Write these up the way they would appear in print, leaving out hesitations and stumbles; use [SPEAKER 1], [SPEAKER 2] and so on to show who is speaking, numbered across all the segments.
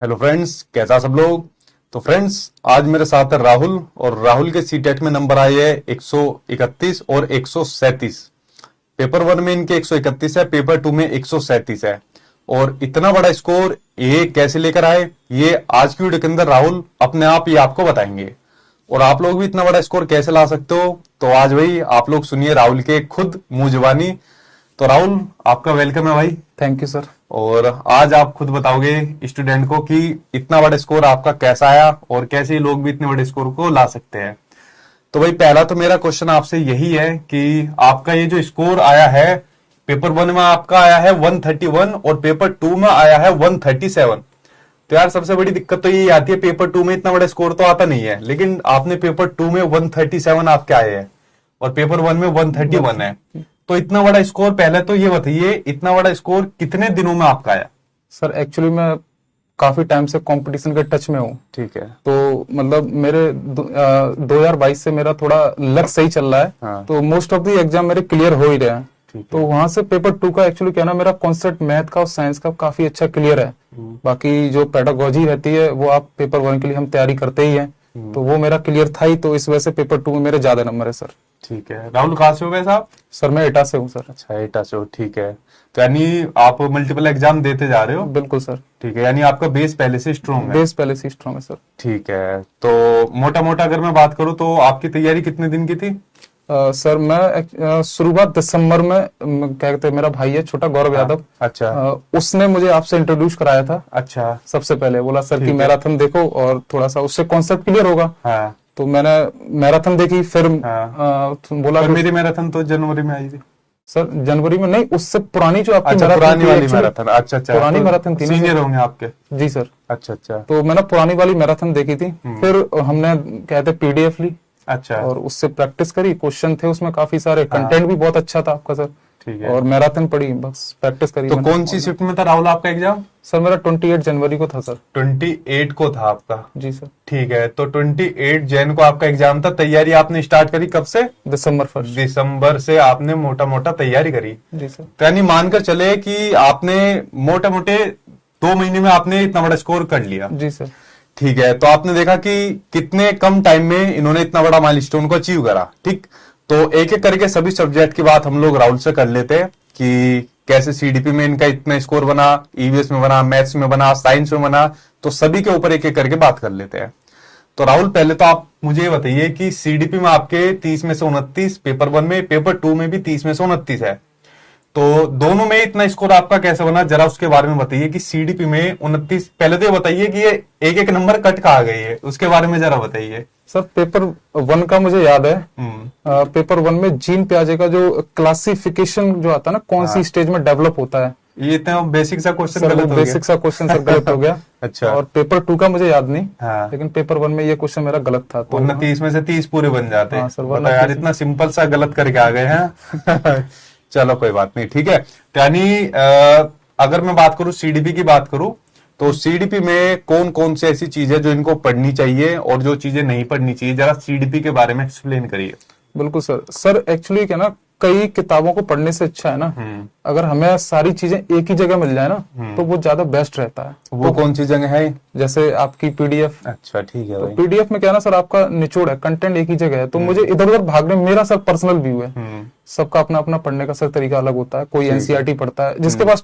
[SPEAKER 1] Hello friends, कैसा सब लोग। तो फ्रेंड्स, आज मेरे साथ है राहुल और राहुल के सीटेट में नंबर आए हैं 131 और 137। पेपर वन में इनके 131 है, पेपर टू में 137 है। और इतना बड़ा स्कोर ये कैसे लेकर आए, ये आज की वीडियो के अंदर राहुल अपने आप ही आपको बताएंगे। और आप लोग भी इतना बड़ा स्कोर कैसे ला सकते हो, तो आज भाई आप लोग सुनिए राहुल के खुद मुंह जुबानी। तो राहुल, आपका वेलकम है भाई।
[SPEAKER 2] Thank you sir.
[SPEAKER 1] और आज आप खुद बताओगे स्टूडेंट को कि इतना बड़ा स्कोर आपका कैसा आया और कैसे लोग भी इतने बड़े स्कोर को ला सकते हैं। तो भाई, पहला तो मेरा क्वेश्चन आपसे यही है कि आपका ये जो स्कोर आया है, पेपर वन में आपका आया है 131 और पेपर टू में आया है 137। तो यार, सबसे बड़ी दिक्कत तो ये आती है, पेपर टू में इतना बड़ा स्कोर तो आता नहीं है, लेकिन आपने पेपर टू में 137 आपके आए हैं और पेपर वन में 131 है। तो इतना बड़ा स्कोर, पहले तो ये बताइए, इतना बड़ा स्कोर कितने दिनों में आपका आया?
[SPEAKER 2] सर एक्चुअली मैं काफी टाइम से कंपटीशन के टच में हूँ।
[SPEAKER 1] ठीक है।
[SPEAKER 2] तो मतलब मेरे 2022 से मेरा थोड़ा लक सही चल रहा है।
[SPEAKER 1] हाँ।
[SPEAKER 2] तो मोस्ट ऑफ द एग्जाम मेरे क्लियर हो ही रहे हैं।
[SPEAKER 1] ठीक है।
[SPEAKER 2] तो वहां से पेपर टू का एक्चुअली क्या ना, मेरा कॉन्सेप्ट मैथ का और साइंस का काफी अच्छा क्लियर है। बाकी जो पेडागोजी रहती है वो आप पेपर वन के लिए हम तैयारी करते ही हैं, तो वो मेरा क्लियर था ही। तो इस वजह से पेपर टू में मेरे ज्यादा नंबर है सर।
[SPEAKER 1] ठीक है। राहुल, कहाँ से हो गए साहब?
[SPEAKER 2] सर मैं एटा से हूँ सर।
[SPEAKER 1] अच्छा, एटा से हो। ठीक है। तो यानी आप मल्टीपल एग्जाम देते जा रहे हो?
[SPEAKER 2] बिल्कुल सर।
[SPEAKER 1] ठीक है, यानी आपका बेस पहले से स्ट्रॉन्ग है।
[SPEAKER 2] बेस पहले से स्ट्रॉन्ग है सर।
[SPEAKER 1] ठीक है। तो मोटा मोटा अगर मैं बात करूं तो आपकी तैयारी कितने दिन की थी?
[SPEAKER 2] सर मैं शुरुआत दिसंबर में क्या कहते हैं, मेरा भाई है छोटा गौरव यादव।
[SPEAKER 1] अच्छा।
[SPEAKER 2] उसने मुझे आपसे इंट्रोड्यूस कराया था।
[SPEAKER 1] अच्छा।
[SPEAKER 2] सबसे पहले बोला सर
[SPEAKER 1] ठीक
[SPEAKER 2] कि
[SPEAKER 1] है।
[SPEAKER 2] मैराथन देखो और थोड़ा सा उससे कॉन्सेप्ट क्लियर होगा।
[SPEAKER 1] हाँ।
[SPEAKER 2] तो मैंने मैराथन देखी, फिर
[SPEAKER 1] हाँ।
[SPEAKER 2] बोला
[SPEAKER 1] पर मेरी मैराथन तो जनवरी में आई थी।
[SPEAKER 2] सर जनवरी में नहीं, उससे पुरानी जो आपकी
[SPEAKER 1] अच्छा,
[SPEAKER 2] मैराथन
[SPEAKER 1] पुरानी
[SPEAKER 2] थी
[SPEAKER 1] वाली
[SPEAKER 2] actually,
[SPEAKER 1] मैराथन। अच्छा अच्छा,
[SPEAKER 2] पुरानी मैराथन थी ना
[SPEAKER 1] सीनियर
[SPEAKER 2] सर।
[SPEAKER 1] होंगे आपके।
[SPEAKER 2] जी सर।
[SPEAKER 1] अच्छा अच्छा।
[SPEAKER 2] तो मैंने पुरानी वाली मैराथन देखी थी, फिर हमने कहते पीडीएफ ली
[SPEAKER 1] अच्छा।
[SPEAKER 2] और उससे प्रैक्टिस करी। क्वेश्चन थे उसमें काफी सारे, कंटेंट भी बहुत अच्छा था आपका सर।
[SPEAKER 1] ठीक है।
[SPEAKER 2] और मैराथन पढ़ी, बस प्रैक्टिस करी
[SPEAKER 1] तो
[SPEAKER 2] मैंने।
[SPEAKER 1] कौन सी शिफ्ट में था राहुल आपका एग्जाम?
[SPEAKER 2] सर मेरा 28 जनवरी को था सर।
[SPEAKER 1] 28 को था आपका?
[SPEAKER 2] जी सर।
[SPEAKER 1] ठीक है। तो 28 जैन को आपका एग्जाम था। तैयारी आपने स्टार्ट करी कब से?
[SPEAKER 2] दिसंबर 1
[SPEAKER 1] दिसंबर से आपने मोटा मोटा तैयारी करी।
[SPEAKER 2] जी सर।
[SPEAKER 1] तो यानी मानकर चले कि आपने मोटे मोटे 2 महीने में आपने इतना बड़ा स्कोर कर लिया।
[SPEAKER 2] जी सर।
[SPEAKER 1] ठीक है। तो आपने देखा कि कितने कम टाइम में इन्होंने इतना बड़ा माइलस्टोन को अचीव करा। ठीक। तो एक एक करके सभी सब्जेक्ट की बात हम लोग राहुल से कर लेते हैं कि कैसे सीडीपी में इनका इतना स्कोर बना, ईवीएस में बना, मैथ्स में बना, साइंस में बना। तो सभी के ऊपर एक एक करके बात कर लेते हैं। तो राहुल, पहले तो आप मुझे ये बताइए कि सीडीपी में आपके 30 में से 29, पेपर वन में, पेपर टू में भी 30 में से 29 है। तो दोनों में इतना स्कोर आपका कैसे बना, जरा उसके बारे में बताइए कि सीडीपी में 29। पहले तो ये बताइए कि ये एक एक नंबर कट कहाँ गई है, उसके बारे में जरा बताइए।
[SPEAKER 2] सर पेपर वन का मुझे याद है। पेपर वन में जीन प्याजे का जो क्लासिफिकेशन जो आता है ना, कौन सी स्टेज में डेवलप होता है।
[SPEAKER 1] ये इतना बेसिक सा क्वेश्चन
[SPEAKER 2] सर
[SPEAKER 1] गलत
[SPEAKER 2] वो
[SPEAKER 1] हो गया।
[SPEAKER 2] बेसिक सा क्वेश्चन सर गलत हो गया।
[SPEAKER 1] अच्छा।
[SPEAKER 2] और पेपर टू का मुझे याद नहीं।
[SPEAKER 1] हाँ।
[SPEAKER 2] लेकिन पेपर वन में ये क्वेश्चन मेरा गलत था। तो
[SPEAKER 1] वरना 30 में से 30 पूरे बन जाते।
[SPEAKER 2] हाँ सर,
[SPEAKER 1] बता यार, इतना सिंपल सा गलत करके आ गए हैं। चलो कोई बात नहीं। ठीक है। तो यानी अगर मैं बात करूं, सीडीपी की बात करूं, तो सीडीपी में कौन कौन सी ऐसी चीजें जो इनको पढ़नी चाहिए और जो चीजें नहीं पढ़नी चाहिए, जरा सीडीपी के बारे में एक्सप्लेन करिए।
[SPEAKER 2] बिल्कुल सर। सर एक्चुअली क्या ना, कई किताबों को पढ़ने से अच्छा है ना, अगर हमें सारी चीजें एक ही जगह मिल जाए ना, तो वो ज्यादा बेस्ट रहता है।
[SPEAKER 1] वो कौन सी जगह है?
[SPEAKER 2] जैसे आपकी पीडीएफ।
[SPEAKER 1] अच्छा, ठीक है
[SPEAKER 2] तो
[SPEAKER 1] भाई।
[SPEAKER 2] पीडीएफ में क्या ना सर, आपका निचोड़ है, कंटेंट एक ही जगह है। तो मुझे इधर उधर भागने, मेरा सर पर्सनल व्यू है, सबका अपना अपना पढ़ने का सर तरीका अलग होता है। कोई एनसीईआरटी पढ़ता है, जिसके पास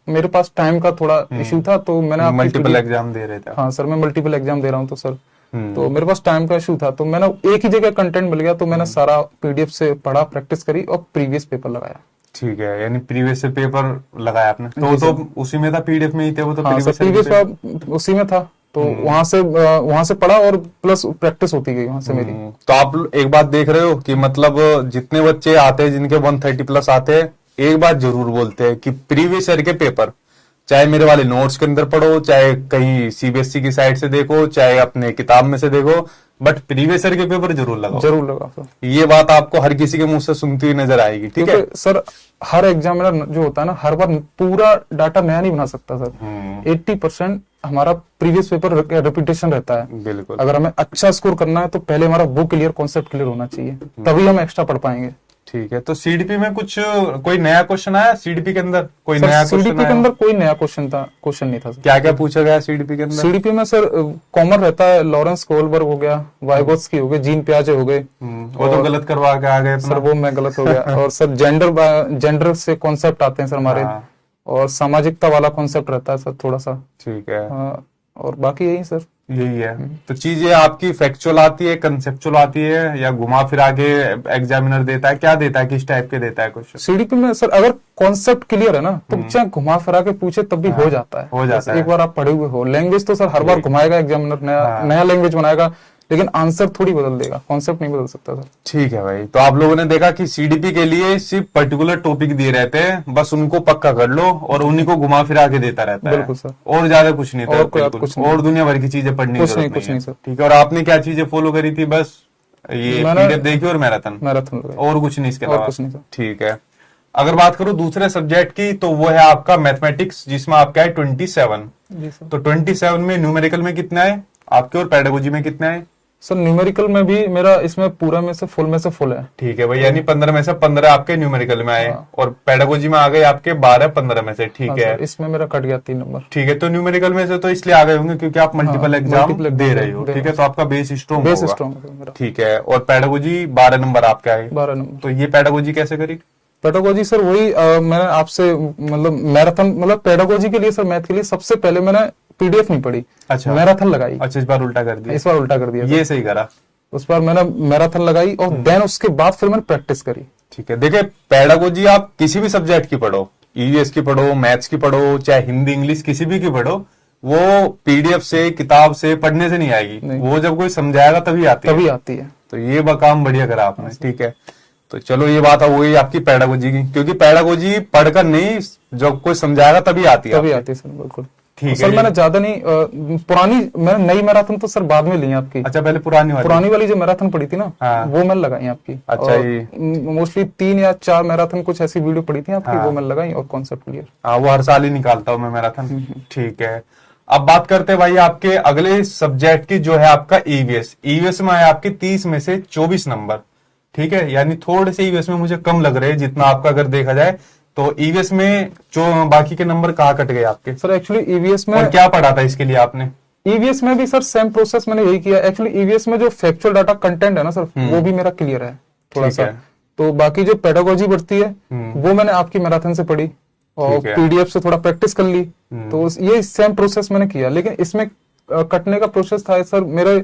[SPEAKER 2] मेरे पास टाइम का थोड़ा इश्यू था, तो मैंने
[SPEAKER 1] मल्टीपल एग्जाम दे रहे थे?
[SPEAKER 2] हाँ सर, मैं मल्टीपल एग्जाम दे रहा हूँ। तो सर तो मेरे पास टाइम का इशू था, तो मैंने एक ही जगह कंटेंट मिल गया, तो मैंने सारा पीडीएफ से पढ़ा, प्रैक्टिस करी और प्रीवियस पेपर लगाया।
[SPEAKER 1] ठीक है। यानी प्रीवियस से पेपर लगाया आपने? तो उसी में था, पीडीएफ में ही थे वो? तो
[SPEAKER 2] हाँ सर, प्रीवियस उसी में था। तो वहां से पढ़ा और प्लस प्रैक्टिस होती गई वहां से मेरी।
[SPEAKER 1] तो आप एक बात देख रहे हो कि मतलब जितने बच्चे आते हैं जिनके 130 प्लस आते हैं, एक बात जरूर बोलते हैं कि प्रीवियस ईयर के पेपर, चाहे मेरे वाले नोट्स के अंदर पढ़ो, चाहे कहीं सीबीएसई की साइट से देखो, चाहे अपने किताब में से देखो, बट प्रीवियस ईयर के पेपर जरूर लगाओ।
[SPEAKER 2] जरूर लगा सर।
[SPEAKER 1] ये बात आपको हर किसी के मुंह से सुनती हुई नजर आएगी। ठीक है
[SPEAKER 2] सर, हर एग्जामिनर जो होता है ना, हर बार पूरा डाटा नया नहीं बना सकता सर। 80% हमारा प्रीवियस पेपर रिपीटेशन रहता है।
[SPEAKER 1] बिल्कुल।
[SPEAKER 2] अगर हमें अच्छा स्कोर करना है तो पहले हमारा वो क्लियर, कॉन्सेप्ट क्लियर होना चाहिए, तभी हम एक्स्ट्रा पढ़ पाएंगे।
[SPEAKER 1] ठीक है। तो सीडीपी में कुछ कोई नया क्वेश्चन आया सीडीपी के अंदर? कोई नया
[SPEAKER 2] सर सीडीपी
[SPEAKER 1] क्वेश्चन
[SPEAKER 2] के
[SPEAKER 1] आया?
[SPEAKER 2] अंदर कोई नया क्वेश्चन नहीं था सर।
[SPEAKER 1] क्या क्या पूछा गया सीडीपी के अंदर?
[SPEAKER 2] सीडीपी में सर कॉमन रहता है, लॉरेंस कोहलबर्ग हो गया, वाइगोत्स्की हो गए, जीन पियाजे हो गए।
[SPEAKER 1] वो तो गलत करवा के आ गए
[SPEAKER 2] सर
[SPEAKER 1] अपना।
[SPEAKER 2] वो मैं गलत हो गया। और सर जेंडर से कॉन्सेप्ट आते हैं सर हमारे।
[SPEAKER 1] हाँ।
[SPEAKER 2] और सामाजिकता वाला कॉन्सेप्ट रहता है सर थोड़ा सा।
[SPEAKER 1] ठीक है।
[SPEAKER 2] और बाकी यही सर।
[SPEAKER 1] यही है। तो चीजें आपकी फैक्चुअल आती है, कंसेप्चुअल आती है, या घुमा फिरा के एग्जामिनर देता है? क्या देता है, किस टाइप के देता है क्वेश्चन?
[SPEAKER 2] सीडीपी में सर अगर कॉन्सेप्ट क्लियर है ना तो चाहे घुमा फिरा के पूछे तब भी हो जाता है।
[SPEAKER 1] हो जाता है।
[SPEAKER 2] एक बार आप पढ़े हुए हो। लैंग्वेज तो सर हर बार घुमाएगा एग्जामिनर, नया लैंग्वेज बनाएगा, लेकिन आंसर थोड़ी बदल देगा, कॉन्सेप्ट नहीं बदल सकता सर।
[SPEAKER 1] ठीक है भाई। तो आप लोगों ने देखा कि सीडीपी के लिए सिर्फ पर्टिकुलर टॉपिक दिए रहते हैं, बस उनको पक्का कर लो और उन्हीं को घुमा फिरा के देता रहता है।
[SPEAKER 2] बिल्कुल सर।
[SPEAKER 1] और ज्यादा कुछ नहीं था।
[SPEAKER 2] और कोई
[SPEAKER 1] बिल्कुल।
[SPEAKER 2] कुछ नहीं।
[SPEAKER 1] और दुनिया भर की चीजें पढ़ने की
[SPEAKER 2] कुछ नहीं,
[SPEAKER 1] जरूरत
[SPEAKER 2] कुछ
[SPEAKER 1] नहीं
[SPEAKER 2] नहीं
[SPEAKER 1] है।
[SPEAKER 2] सर।
[SPEAKER 1] ठीक है। और आपने क्या चीजें फॉलो करी थी? बस ये
[SPEAKER 2] मैंने-
[SPEAKER 1] पीडीएफ देखी और मैराथन
[SPEAKER 2] मैराथन
[SPEAKER 1] और कुछ नहीं इसके
[SPEAKER 2] और
[SPEAKER 1] अलावा?
[SPEAKER 2] कुछ नहीं सर।
[SPEAKER 1] ठीक है। अगर बात करूं दूसरे सब्जेक्ट की, तो वो है आपका मैथमेटिक्स, जिसमें आपका है 27।
[SPEAKER 2] जी सर।
[SPEAKER 1] तो 27 में न्यूमेरिकल में कितना है आपके, और पेडागोजी में कितना है?
[SPEAKER 2] सर न्यूमेरिकल में भी मेरा इसमें पूरा में से फुल है।
[SPEAKER 1] ठीक है भाई। यानी 15 में से 15 आपके न्यूमेरिकल में आए, और पेडागोजी में आ गए आपके 12-15 में से। ठीक
[SPEAKER 2] हाँ
[SPEAKER 1] है।
[SPEAKER 2] सर, इसमें मेरा कट गया 3 नंबर।
[SPEAKER 1] ठीक है। तो न्यूमेरिकल में से तो इसलिए आ गए होंगे क्योंकि आप मल्टीपल एग्जाम
[SPEAKER 2] multiple
[SPEAKER 1] दे
[SPEAKER 2] exam
[SPEAKER 1] रहे हो।
[SPEAKER 2] दे
[SPEAKER 1] ठीक
[SPEAKER 2] रहे
[SPEAKER 1] है। तो आपका बेस स्ट्रॉन्ग
[SPEAKER 2] बेस
[SPEAKER 1] होगा।
[SPEAKER 2] स्ट्रॉन्ग है मेरा।
[SPEAKER 1] ठीक है। और पेडागोजी 12 नंबर आपके आए।
[SPEAKER 2] 12 नंबर।
[SPEAKER 1] तो ये पेडागोजी कैसे करी?
[SPEAKER 2] पेडागोजी सर वही मैंने आपसे मतलब मैराथन मतलब पेडागोजी के लिए सर, मैथ के लिए सबसे पहले मैंने पीडीएफ नहीं पढ़ी,
[SPEAKER 1] अच्छा।
[SPEAKER 2] मैराथन लगाई।
[SPEAKER 1] अच्छा, इस बार उल्टा कर दिया।
[SPEAKER 2] इस बार उल्टा कर दिया।
[SPEAKER 1] ये सही करा।
[SPEAKER 2] उस बार मैंने मैराथन लगाई और देन उसके बाद फिर मैंने प्रैक्टिस करी।
[SPEAKER 1] ठीक है। देखिए, पेडागोजी आप किसी भी सब्जेक्ट की पढ़ो, ईवीएस की पढ़ो, मैथ्स की पढ़ो, चाहे हिंदी इंग्लिश किसी भी की पढ़ो, वो पीडीएफ से, किताब से, पढ़ने से नहीं आएगी।
[SPEAKER 2] नहीं।
[SPEAKER 1] वो जब कोई समझाएगा तभी आती है।
[SPEAKER 2] तभी आती है।
[SPEAKER 1] तो ये काम बढ़िया करा आपने। ठीक है। तो चलो, ये बात हो गई आपकी पेडागोजी की, क्योंकि पेडागोजी पढ़कर नहीं, जब कोई समझाएगा तभी आती है।
[SPEAKER 2] तभी आती है सर, बिल्कुल।
[SPEAKER 1] ठीक है।
[SPEAKER 2] सर मैंने ज्यादा नहीं पुरानी, मैंने नई मैराथन तो सर बाद में ली है आपकी।
[SPEAKER 1] अच्छा, पहले पुरानी वाली
[SPEAKER 2] जो मैराथन पड़ी थी ना,
[SPEAKER 1] हाँ।
[SPEAKER 2] वो मैंने लगाई आपकी।
[SPEAKER 1] अच्छा, ये
[SPEAKER 2] मोस्टली 3 या 4 मैराथन कुछ ऐसी वीडियो पड़ी थी आपकी, वो मैंने लगाई और कॉन्सेप्ट क्लियर।
[SPEAKER 1] हाँ, वो हर साल ही निकालता हूँ मैं मैराथन। ठीक है। अब बात करते हैं भाई आपके अगले सब्जेक्ट की, जो है आपका ईवीएस। ईवीएस में है आपके 30 में से 24 नंबर। ठीक है। यानी थोड़े से ईवीएस में मुझे कम लग रहे हैं, जितना आपका अगर देखा जाए तो। ईवीएस में जो बाकी के नंबर कहाँ कट गए आपके?
[SPEAKER 2] सर एक्चुअली ईवीएस में,
[SPEAKER 1] और क्या पढ़ा था इसके लिए आपने?
[SPEAKER 2] ईवीएस में भी सर सेम प्रोसेस मैंने यही किया। एक्चुअली ईवीएस में जो फैक्चुअल डाटा कंटेंट है ना सर, वो भी मेरा क्लियर है थोड़ा
[SPEAKER 1] ठीक
[SPEAKER 2] सा।
[SPEAKER 1] है।
[SPEAKER 2] तो बाकी जो पेडागोजी बढ़ती है वो मैंने आपकी मैराथन से पढ़ी और
[SPEAKER 1] ठीक है।
[SPEAKER 2] पीडीएफ से थोड़ा प्रैक्टिस कर ली। तो ये सेम प्रोसेस मैंने किया, लेकिन इसमें कटने का प्रोसेस था सर मेरे,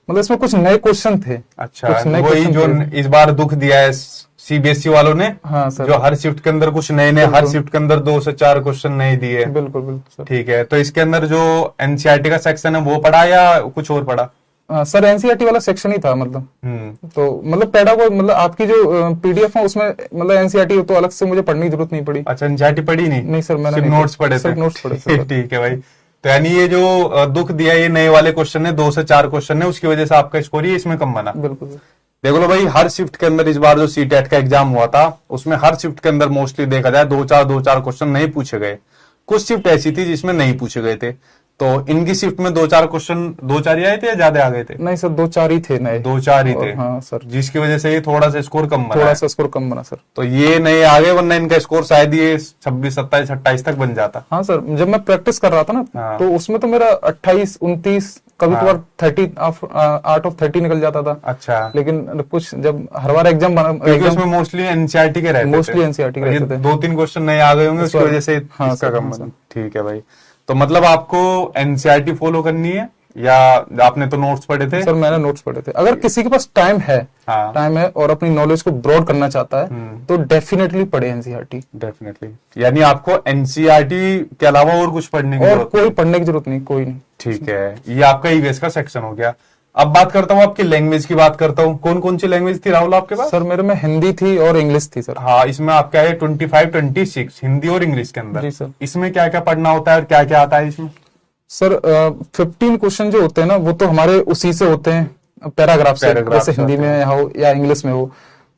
[SPEAKER 2] मतलब इसमें कुछ नए क्वेश्चन थे।
[SPEAKER 1] अच्छा,
[SPEAKER 2] कुछ नए
[SPEAKER 1] वही
[SPEAKER 2] question
[SPEAKER 1] जो
[SPEAKER 2] थे।
[SPEAKER 1] इस बार दुख दिया है सीबीएसई वालों ने।
[SPEAKER 2] हाँ सर,
[SPEAKER 1] जो हर शिफ्ट के अंदर कुछ नए, हर शिफ्ट के अंदर 2 से 4 क्वेश्चन नए दिए।
[SPEAKER 2] बिल्कुल बिल्कुल सर।
[SPEAKER 1] ठीक है। तो इसके अंदर जो एनसीईआरटी का सेक्शन है वो पढ़ा या कुछ और पढ़ा?
[SPEAKER 2] सर एनसीईआरटी वाला सेक्शन ही था मतलब। तो मतलब पेडागो मतलब आपकी जो पीडीएफ है उसमें मतलब एनसीईआरटी हो, तो अलग से मुझे पढ़ने की जरूरत नहीं पड़ी।
[SPEAKER 1] अच्छा, एनसीईआरटी पढ़ी नहीं?
[SPEAKER 2] नहीं सर, मैंने
[SPEAKER 1] सिर्फ
[SPEAKER 2] नहीं
[SPEAKER 1] नोट्स पढ़े थे।
[SPEAKER 2] सिर्फ नोट्स पढ़े थे।
[SPEAKER 1] ठीक है भाई। तो यानी ये जो दुख दिया, ये नए वाले क्वेश्चन है, 2 से 4 क्वेश्चन है, उसकी वजह से आपका स्कोर ही इसमें कम बना।
[SPEAKER 2] बिल्कुल।
[SPEAKER 1] देखो लो भाई, हर शिफ्ट के अंदर इस बार जो सीटेट का एग्जाम हुआ था, उसमें हर शिफ्ट के अंदर मोस्टली देखा जाए 2-4 क्वेश्चन नहीं पूछे गए। कुछ शिफ्ट ऐसी थी जिसमें नहीं पूछे गए थे। तो इनकी शिफ्ट में 2-4 क्वेश्चन, 2-4 ही आए थे या ज्यादा आ गए थे?
[SPEAKER 2] नहीं सर, 2-4 ही थे नए।
[SPEAKER 1] 2-4 ही थे।
[SPEAKER 2] हाँ सर,
[SPEAKER 1] जिसकी वजह से ये थोड़ा सा स्कोर कम बना
[SPEAKER 2] थोड़ा
[SPEAKER 1] है।
[SPEAKER 2] सा स्कोर कम बना सर।
[SPEAKER 1] तो ये नए आ गए, वरना इनका स्कोर शायद ये 26, 27, 28 तक बन जाता।
[SPEAKER 2] हाँ सर, जब मैं प्रैक्टिस कर रहा था ना,
[SPEAKER 1] हाँ।
[SPEAKER 2] तो उसमें तो मेरा 28, 29, कभी कभार 30 आउट ऑफ 30 निकल जाता था।
[SPEAKER 1] अच्छा।
[SPEAKER 2] लेकिन कुछ जब हर बार एग्जाम
[SPEAKER 1] क्योंकि उसमें मोस्टली एनसीईआरटी के रहते थे।
[SPEAKER 2] मोस्टली एनसीईआरटी के रहते थे।
[SPEAKER 1] 2-3 क्वेश्चन नए आ गए होंगे, उसकी वजह से
[SPEAKER 2] हाँ
[SPEAKER 1] इसका
[SPEAKER 2] सर,
[SPEAKER 1] कम
[SPEAKER 2] हाँ
[SPEAKER 1] बना। ठीक है भाई। तो मतलब आपको एनसीईआरटी फॉलो करनी है, या आपने तो नोट्स पढ़े थे?
[SPEAKER 2] सर मैंने नोट्स पढ़े थे। अगर किसी के पास टाइम है,
[SPEAKER 1] हाँ।
[SPEAKER 2] टाइम है और अपनी नॉलेज को ब्रॉड करना चाहता है, तो डेफिनेटली पढ़े एनसीईआरटी।
[SPEAKER 1] डेफिनेटली। यानी आपको एनसीईआरटी के अलावा और कुछ पढ़ने की
[SPEAKER 2] और
[SPEAKER 1] जरूरत
[SPEAKER 2] कोई पढ़ने की जरूरत नहीं, कोई नहीं।
[SPEAKER 1] ठीक है। ये आपका ईवीएस का सेक्शन हो गया। अब बात करता हूँ आपकी लैंग्वेज की, बात करता हूँ। कौन कौन सी लैंग्वेज थी राहुल आपके पास?
[SPEAKER 2] सर मेरे में हिंदी थी और इंग्लिश थी सर।
[SPEAKER 1] हाँ, इसमें आपका है 25-26 हिंदी और इंग्लिश के अंदर।
[SPEAKER 2] जी सर।
[SPEAKER 1] इसमें क्या क्या पढ़ना होता है और क्या क्या आता है इसमें?
[SPEAKER 2] सर 15 क्वेश्चन जो होते हैं ना, वो तो हमारे उसी से होते हैं, पैराग्राफ से, जैसे हिंदी में हो या इंग्लिश में हो।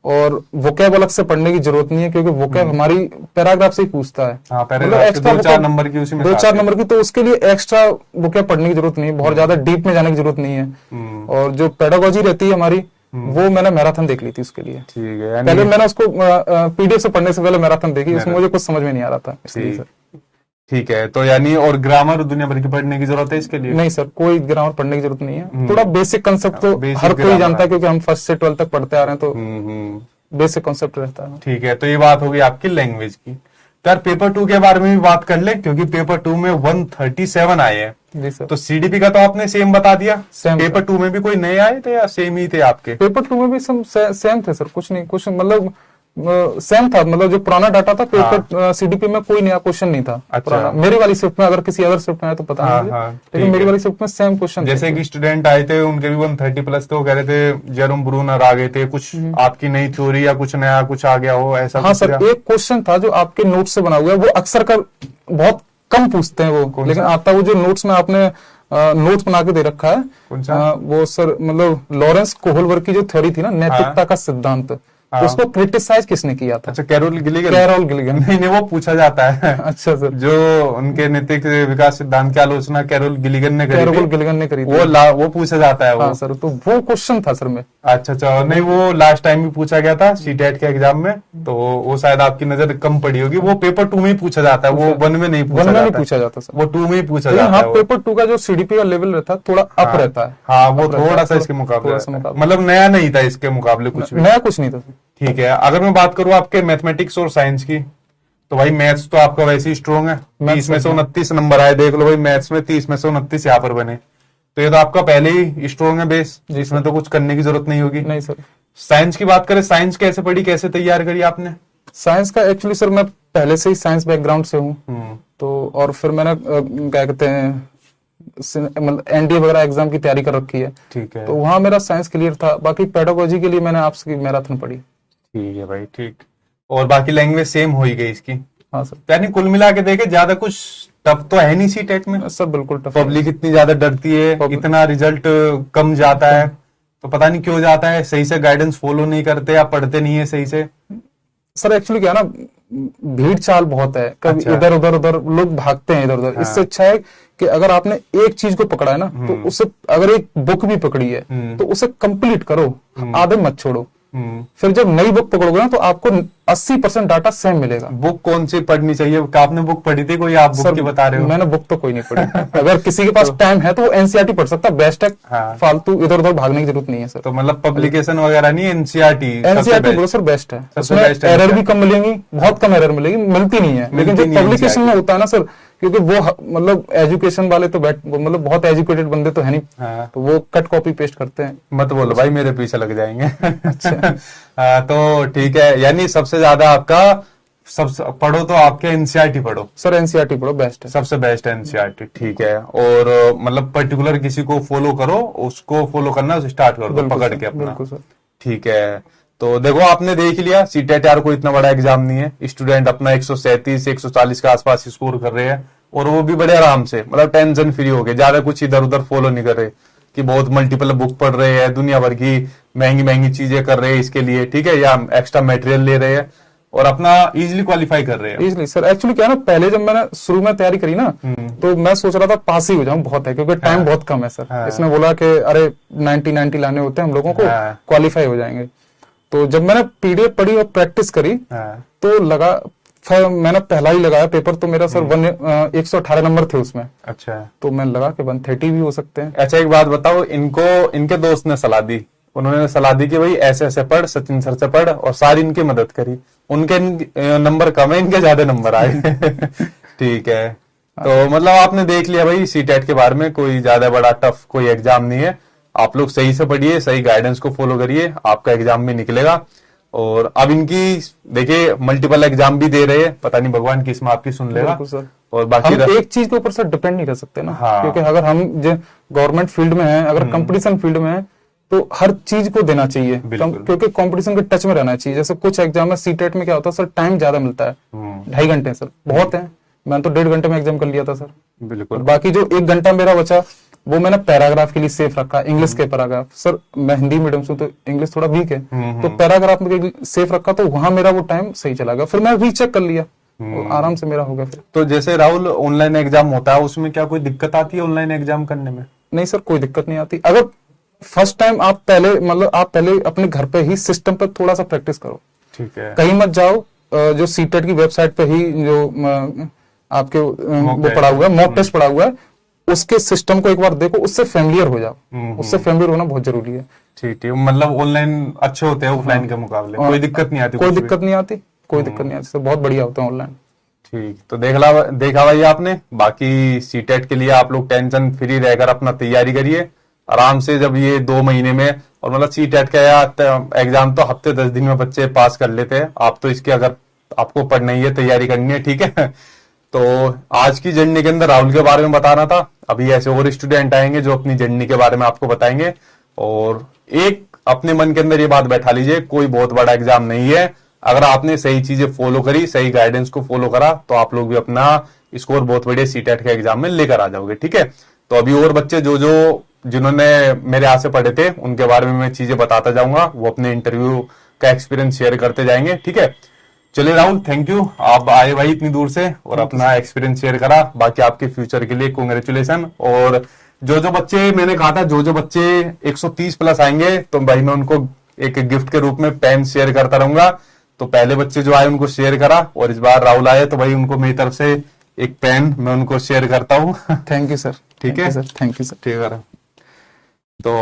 [SPEAKER 2] और वोकैब अलग से पढ़ने की जरूरत नहीं है, क्योंकि वोकैब हमारी पैराग्राफ से ही पूछता है।
[SPEAKER 1] हाँ, पैराग्राफ से 2-4 नंबर की उसी में
[SPEAKER 2] 2-4 नंबर की, तो उसके लिए एक्स्ट्रा वोकैब पढ़ने की जरूरत नहीं है, बहुत ज्यादा डीप में जाने की जरूरत नहीं है। और जो पेडागोजी रहती है हमारी, वो मैंने मैराथन देख ली थी उसके लिए।
[SPEAKER 1] ठीक है,
[SPEAKER 2] पहले मैंने उसको पीडीएफ से पढ़ने से पहले मैराथन देखी, उसमें मुझे कुछ समझ में नहीं आ रहा था, इसलिए सर।
[SPEAKER 1] ठीक है, तो यानी और ग्रामर दुनिया भर की पढ़ने की जरूरत है इसके लिए?
[SPEAKER 2] नहीं सर, कोई ग्रामर पढ़ने की जरूरत नहीं है। थोड़ा बेसिक कंसेप्ट तो
[SPEAKER 1] बेसिक
[SPEAKER 2] हर कोई
[SPEAKER 1] grammar
[SPEAKER 2] जानता
[SPEAKER 1] है।
[SPEAKER 2] है, क्योंकि हम फर्स्ट से 12th तक पढ़ते आ रहे हैं, तो
[SPEAKER 1] हम्म।
[SPEAKER 2] बेसिक कंसेप्ट रहता है।
[SPEAKER 1] ठीक है, तो ये बात होगी आपकी लैंग्वेज की। तो यार पेपर 2 के बारे में भी बात कर ले, क्योंकि पेपर 2 में 137 आए हैं।
[SPEAKER 2] जी सर।
[SPEAKER 1] तो सीडीपी का तो आपने सेम बता दिया,
[SPEAKER 2] सेम
[SPEAKER 1] पेपर 2 में भी कोई नए आए थे या सेम ही थे आपके?
[SPEAKER 2] पेपर 2 में भी सेम थे सर, कुछ नहीं, कुछ मतलब सेम था, मतलब जो पुराना डाटा था पेपर सीडीपी में कोई नया क्वेश्चन नहीं था।
[SPEAKER 1] अच्छा।
[SPEAKER 2] पुराना मेरी वाली शिफ्ट में, अगर किसी अदर शिफ्ट में आया तो पता नहीं मुझे, लेकिन मेरी वाली शिफ्ट में सेम क्वेश्चन।
[SPEAKER 1] जैसे कि स्टूडेंट आए थे उनके भी 130 प्लस थे, वो कह रहे थे जेरोम ब्रूनर आ गए थे, कुछ आपकी नई थ्योरी या कुछ नया कुछ आ गया हो, ऐसा?
[SPEAKER 2] हाँ सर, एक क्वेश्चन था जो आपके नोट से बना हुआ है, वो अक्सर कर बहुत कम पूछते हैं वो, लेकिन आता वो जो नोट्स में आपने नोट्स बना के दे रखा है।
[SPEAKER 1] कौन सा?
[SPEAKER 2] वो सर मतलब लॉरेंस कोहलवर्थ की जो थ्योरी थी ना, नैतिकता का सिद्धांत, उसको क्रिटिसाइज किसने किया था?
[SPEAKER 1] अच्छा, कैरोल गिलिगन।
[SPEAKER 2] Carol Gilligan.
[SPEAKER 1] नहीं, वो पूछा जाता है।
[SPEAKER 2] अच्छा सर।
[SPEAKER 1] जो उनके नैतिक विकास सिद्धांत की आलोचना कैरोल गिलिगन ने करी
[SPEAKER 2] कैरोल
[SPEAKER 1] थी,
[SPEAKER 2] गिलिगन ने करी थी।
[SPEAKER 1] वो पूछा जाता है वो।
[SPEAKER 2] हाँ सर, तो वो क्वेश्चन था सर में।
[SPEAKER 1] अच्छा अच्छा, नहीं वो लास्ट टाइम भी पूछा गया था सीटेट के एग्जाम में, तो वो शायद आपकी नजर कम पड़ी होगी। वो पेपर 2 में ही पूछा जाता है, वो 1 में नहीं पूछा जाता
[SPEAKER 2] सर,
[SPEAKER 1] वो 2 में ही पूछा
[SPEAKER 2] लेकिन
[SPEAKER 1] जाता
[SPEAKER 2] हाँ,
[SPEAKER 1] है वो।
[SPEAKER 2] पेपर 2 का जो सीडीपी का लेवल रहता है थोड़ा अप रहता है।
[SPEAKER 1] हाँ, वो थोड़ा सा इसके मुकाबले रहता है। मतलब नया नहीं था इसके मुकाबले कुछ भी।
[SPEAKER 2] नया कुछ नहीं था।
[SPEAKER 1] ठीक है, अगर मैं बात करूं आपके मैथमेटिक्स और साइंस की, तो भाई मैथ्स तो आपका वैसे ही स्ट्रॉन्ग है। 30 में से 29 नंबर आए, देख लो भाई, मैथ्स में 30 में से 29 यहाँ पर बने, तो ये तो आपका पहले ही स्ट्रॉन्ग है बेस, जिसमें तो कुछ करने की जरूरत नहीं होगी।
[SPEAKER 2] नहीं सर।
[SPEAKER 1] साइंस की बात करें, साइंस कैसे पढ़ी, कैसे तैयार करी आपने?
[SPEAKER 2] साइंस का एक्चुअली सर मैं पहले से ही साइंस बैकग्राउंड से हूँ, तो और फिर मैंने क्या कहते हैं मतलब एनडीए वगैरह एग्जाम की तैयारी कर रखी है।
[SPEAKER 1] ठीक है,
[SPEAKER 2] तो वहां मेरा साइंस क्लियर था। बाकी पेडागोजी के लिए मैंने आपसे मैराथन पढ़ी।
[SPEAKER 1] ठीक है भाई, ठीक। और बाकी लैंग्वेज सेम हो ही गई इसकी।
[SPEAKER 2] हाँ सर।
[SPEAKER 1] यानी कुल मिला के देखे ज्यादा कुछ टफ तो है नहीं सी टेट में
[SPEAKER 2] सर, बिल्कुल टफ।
[SPEAKER 1] पब्लिक इतनी ज्यादा डरती है, इतना रिजल्ट कम जाता है, तो पता नहीं क्यों जाता है। सही से गाइडेंस फॉलो नहीं करते या पढ़ते नहीं है सही से?
[SPEAKER 2] सर एक्चुअली क्या है ना, भीड़ चाल बहुत है, कभी
[SPEAKER 1] अच्छा।
[SPEAKER 2] इधर उधर लोग भागते हैं इधर उधर।
[SPEAKER 1] हाँ।
[SPEAKER 2] इससे अच्छा है कि अगर आपने एक चीज को पकड़ा है ना, तो उसे, अगर एक बुक भी पकड़ी है तो उसे कंप्लीट करो, आधे मत छोड़ो। फिर जब नई बुक पकड़ोगे ना, तो आपको 80% डाटा सेम मिलेगा।
[SPEAKER 1] बुक कौन सी पढ़नी चाहिए? आपने बुक पढ़ी थी कोई? आप बुक की बता रहे हो?
[SPEAKER 2] मैंने बुक तो कोई नहीं पढ़ी। अगर किसी के पास टाइम है तो वो एनसीईआरटी पढ़ सकता है, बेस्ट है।
[SPEAKER 1] हाँ।
[SPEAKER 2] फालतू इधर उधर भागने की जरूरत नहीं है सर।
[SPEAKER 1] तो मतलब पब्लिकेशन वगैरह नहीं, एनसीईआरटी?
[SPEAKER 2] एनसीईआरटी बोलो सर, बेस्ट है। उसमें एरर भी कम मिलेंगी, बहुत कम एरर मिलेगी, मिलती नहीं है। लेकिन जो पब्लिकेशन में होता है ना सर, क्योंकि वो मतलब एजुकेशन वाले तो मतलब बहुत एजुकेटेड बंदे तो है नहीं।
[SPEAKER 1] हाँ।
[SPEAKER 2] तो वो कट कॉपी पेस्ट करते हैं।
[SPEAKER 1] मत बोलो भाई, मेरे पीछे लग जाएंगे। अच्छा। तो ठीक है, यानी सबसे ज्यादा आपका पढ़ो तो आपके एनसीईआरटी पढ़ो
[SPEAKER 2] सर, एनसीईआरटी पढ़ो, बेस्ट है,
[SPEAKER 1] सबसे बेस्ट है एनसीईआरटी। ठीक है, और मतलब पर्टिकुलर किसी को फॉलो करो, उसको फॉलो करना स्टार्ट कर दो पकड़ के अपना।
[SPEAKER 2] बिल्कुल सर।
[SPEAKER 1] ठीक है, तो देखो आपने देख लिया सीटेट यार कोई इतना बड़ा एग्जाम नहीं है। स्टूडेंट अपना 137 140 के आसपास स्कोर कर रहे हैं, और वो भी बड़े आराम से, मतलब टेंशन फ्री हो गए, ज्यादा कुछ इधर उधर फॉलो नहीं कर रहे कि बहुत मल्टीपल बुक पढ़ रहे हैं, दुनिया भर की महंगी महंगी चीजें कर रहे हैं इसके लिए, ठीक है, या एक्स्ट्रा मटेरियल ले रहे हैं और अपना इजीली क्वालिफाई कर रहे हैं।
[SPEAKER 2] Easily sir. एक्चुअली क्या है ना, पहले जब मैंने शुरू में तैयारी करी ना, तो मैं सोच रहा था पास ही हो जाऊं, बहुत है, क्योंकि टाइम बहुत कम है सर। इसने बोला कि अरे 90 लाने होते हैं हम लोगों को, क्वालिफाई हो जाएंगे। तो जब मैंने पीडीएफ पढ़ी और प्रैक्टिस करी, तो लगा, मैंने पहला ही लगाया पेपर, तो मेरा सर 118 नंबर थे उसमें।
[SPEAKER 1] अच्छा,
[SPEAKER 2] तो मैं लगा कि 130 भी हो सकते हैं।
[SPEAKER 1] अच्छा, एक बात बताओ, इनको इनके दोस्त ने सलाह दी, उन्होंने सलाह दी कि भाई ऐसे ऐसे पढ़, सचिन सर से पढ़, और सारी इनकी मदद करी। उनके नंबर कम है, इनके ज्यादा नंबर आए। ठीक है, तो मतलब आपने देख लिया भाई सीटेट के बारे में, कोई ज्यादा बड़ा टफ कोई एग्जाम नहीं है। आप लोग सही से पढ़िए, सही गाइडेंस को फॉलो करिए, आपका एग्जाम भी निकलेगा। और अब इनकी देखिए मल्टीपल एग्जाम भी दे रहे हैं, पता नहीं भगवान किस में आपकी सुन लेगा। और बाकी
[SPEAKER 2] हम एक चीज के ऊपर सर डिपेंड नहीं रह सकते ना।
[SPEAKER 1] हाँ।
[SPEAKER 2] क्योंकि अगर हम गवर्नमेंट फील्ड में है, अगर कंपटीशन फील्ड में है, तो हर चीज को देना चाहिए, क्योंकि कंपटीशन के टच में रहना चाहिए। जैसे कुछ एग्जाम में सीटेट में क्या होता है सर, टाइम ज्यादा मिलता है, 2.5 घंटे सर, बहुत है। मैंने तो 1.5 घंटे में एग्जाम कर लिया था सर।
[SPEAKER 1] बिल्कुल।
[SPEAKER 2] बाकी जो 1 घंटा मेरा बचा, वो मैंने पैराग्राफ के लिए सेफ रखा, इंग्लिश के पैराग्राफ। सर मैं हिंदी मीडियम से, तो इंग्लिश थोड़ा वीक है, तो पैराग्राफ में सेफ रखा, तो वहां मेरा वो टाइम सही चला गया। फिर मैं रीचेक कर लिया, और आराम से मेरा हो गया फिर।
[SPEAKER 1] तो जैसे राहुल ऑनलाइन एग्जाम होता है, उसमें क्या कोई दिक्कत आती है ऑनलाइन एग्जाम करने में?
[SPEAKER 2] नहीं सर, कोई दिक्कत नहीं आती। अगर फर्स्ट टाइम आप पहले अपने घर पे ही सिस्टम पे थोड़ा सा प्रैक्टिस करो,
[SPEAKER 1] ठीक है।
[SPEAKER 2] कहीं मत जाओ। जो सीटेट की वेबसाइट पे ही जो आपके वो पड़ा हुआ है, मॉक टेस्ट पड़ा हुआ है, उसके सिस्टम को एक बार देखो, उससे फेमिलियर हो जाओ। उससे फेमिलियर होना बहुत जरूरी है।
[SPEAKER 1] ठीक है, मतलब ऑनलाइन अच्छे होते हैं ऑफलाइन के मुकाबले, कोई दिक्कत नहीं आती?
[SPEAKER 2] कोई दिक्कत नहीं आती, कोई दिक्कत नहीं आती, सब बहुत बढ़िया होते हैं ऑनलाइन।
[SPEAKER 1] ठीक, तो देखा भाई आपने। बाकी सीटेट के लिए आप लोग टेंशन फ्री रहकर अपना तैयारी करिए आराम से। जब ये 2 महीने में, और मतलब सीटेट का एग्जाम तो हफ्ते 10 दिन में बच्चे पास कर लेते हैं। आप तो इसके, अगर आपको पढ़ना ही है, तैयारी करनी है, ठीक है। तो आज की जर्नी के अंदर राहुल के बारे में बताना था। अभी ऐसे और स्टूडेंट आएंगे जो अपनी जर्नी के बारे में आपको बताएंगे। और एक अपने मन के अंदर ये बात बैठा लीजिए, कोई बहुत बड़ा एग्जाम नहीं है। अगर आपने सही चीजें फॉलो करी, सही गाइडेंस को फॉलो करा, तो आप लोग भी अपना स्कोर बहुत बढ़िया सीटेट के एग्जाम में लेकर आ जाओगे, ठीक है। तो अभी और बच्चे जिन्होंने मेरे यहाँ से पढ़े थे, उनके बारे में मैं चीजें बताता जाऊंगा। वो अपने इंटरव्यू का एक्सपीरियंस शेयर करते जाएंगे, ठीक है। चलिए राहुल, थैंक यू, आप आए भाई इतनी दूर से और अपना एक्सपीरियंस शेयर करा। बाकी आपके फ्यूचर के लिए कांग्रेचुलेशन। और जो बच्चे, मैंने कहा था जो बच्चे 130 प्लस आएंगे, तो भाई मैं उनको एक गिफ्ट के रूप में पेन शेयर करता रहूंगा। तो पहले बच्चे जो आए उनको शेयर करा, और इस बार राहुल आए तो भाई उनको मेरी तरफ से एक पेन मैं उनको शेयर करता हूँ।
[SPEAKER 2] Thank you sir.
[SPEAKER 1] ठीक है
[SPEAKER 2] सर, थैंक यू सर।
[SPEAKER 1] ठीक है। तो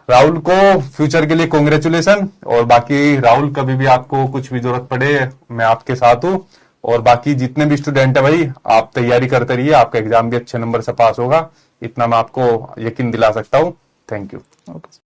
[SPEAKER 1] राहुल को फ्यूचर के लिए कांग्रेचुलेशन। और बाकी राहुल, कभी भी आपको कुछ भी जरूरत पड़े, मैं आपके साथ हूँ। और बाकी जितने भी स्टूडेंट है भाई, आप तैयारी करते रहिए, आपका एग्जाम भी अच्छे नंबर से पास होगा, इतना मैं आपको यकीन दिला सकता हूँ। Thank you.
[SPEAKER 2] ओके।